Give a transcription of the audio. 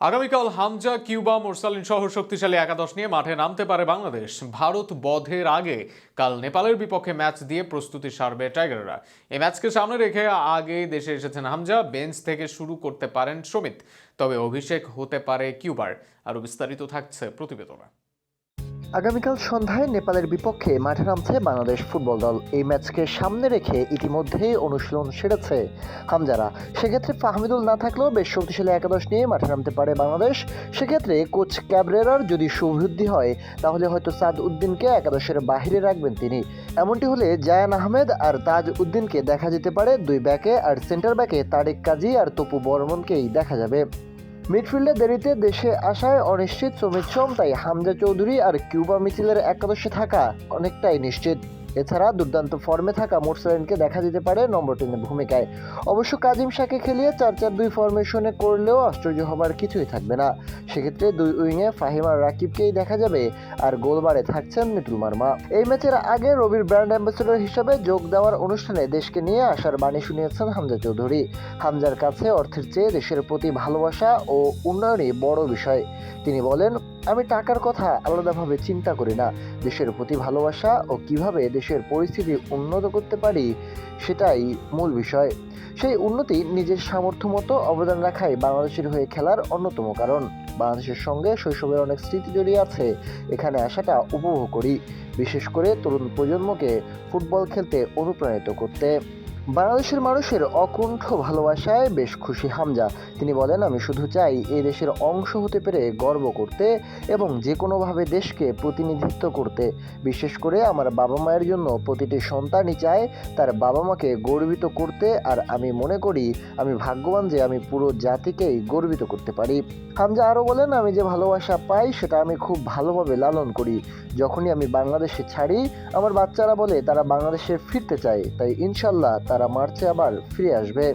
আগামীকাল হামজা, কিউবা, মোরসালিন সহ শক্তিশালী একাদশ নিয়ে মাঠে নামতে পারে বাংলাদেশ। ভারত বধের আগে কাল নেপালের বিপক্ষে ম্যাচ দিয়ে প্রস্তুতি সারবে টাইগাররা। এই ম্যাচকে সামনে রেখে আগে দেশে এসেছেন হামজা। বেঞ্চ থেকে শুরু করতে পারেন সমিত, তবে অভিষেক হতে পারে কিউবার। আরও বিস্তারিত থাকছে প্রতিবেদনে। আগামীকাল সন্ধ্যায় নেপালের বিপক্ষে মাঠে নামছে বাংলাদেশ ফুটবল দল। এই ম্যাচকে সামনে রেখে ইতিমধ্যেই অনুশীলন সেরেছে হামজারা। সেক্ষেত্রে ফাহমিদুল না থাকলেও বেশ শক্তিশালী একাদশ নিয়ে মাঠে নামতে পারে বাংলাদেশ। সেক্ষেত্রে কোচ ক্যাবরেরার যদি সুবুদ্ধি হয়, তাহলে হয়তো সাদ উদ্দিনকে একাদশের বাহিরে রাখবেন তিনি। এমনটি হলে জায়ান আহমেদ আর তাজ উদ্দিনকে দেখা যেতে পারে দুই ব্যাকে, আর সেন্টার ব্যাকে তারেক কাজী আর তপু বর্মনকেই দেখা যাবে। মিডফিল্ডে দেরিতে দেশে আসায় অনিশ্চিত সমিত সোম, তাই হামজা চৌধুরী আর কিউবা মিচিলের একাদশে থাকা অনেকটাই নিশ্চিত। এছাড়া দুর্দান্ত ফর্মে থাকা মোরসালিনকে দেখা যেতে পারে নম্বর 10 ভূমিকায়। অবশ্য কাজিম শাহকে খেলিয়ে 4-4-2 ফরমেশনে করলেও আশ্চর্য হবার কিছুই থাকবে না। সেক্ষেত্রে দুই উইংয়ে ফাহিম আর রাকিবকেই দেখা যাবে, আর গোলবারে থাকছেন মিতুল মার্মা। এই ম্যাচের আগে রবির ব্র্যান্ড অ্যাম্বাসেডর হিসেবে যোগ দেওয়ার অনুষ্ঠানে দেশকে নিয়ে আসার বাণী শুনিয়েছেন হামজা চৌধুরী। হামজার কাছে অর্থের চেয়ে দেশের প্রতি ভালোবাসা ও উন্নয়নই বড় বিষয়। তিনি বলেন, আমি টাকার কথা আলাদাভাবে চিন্তা করি না। দেশের প্রতি ভালোবাসা ও কিভাবে দেশের পরিস্থিতি উন্নত করতে পারি, সেটাই মূল বিষয়। সেই উন্নতি নিজের সামর্থ্য মতো অবদান রাখাই বাংলাদেশের হয়ে খেলার অন্যতম কারণ। বাংলাদেশের সঙ্গে শৈশবের অনেক স্মৃতি জড়িয়ে আছে। এখানে আসাটা উপভোগ করি, বিশেষ করে তরুণ প্রজন্মকে ফুটবল খেলতে অনুপ্রাণিত করতে। বাংলাদেশের মানুষের অকুণ্ঠ ভালোবাসায় বেশ খুশি হামজা। তিনি বলেন, আমি শুধু চাই এই দেশের অংশ হতে পেরে গর্ব করতে এবং যে কোনোভাবে দেশকে প্রতিনিধিত্ব করতে। বিশেষ করে আমার বাবা মায়ের জন্য প্রতিটি সন্তানই চায় তার বাবা মাকে গর্বিত করতে, আর আমি মনে করি আমি ভাগ্যবান যে আমি পুরো জাতিকেই গর্বিত করতে পারি। হামজা আরও বলেন, আমি যে ভালোবাসা পাই সেটা আমি খুব ভালোভাবে লালন করি। যখনই আমি বাংলাদেশে ছাড়ি, আমার বাচ্চারা বলে তারা বাংলাদেশে ফিরতে চায়, তাই ইনশাল্লাহ তারা মার্চে আবার ফিরে আসবে।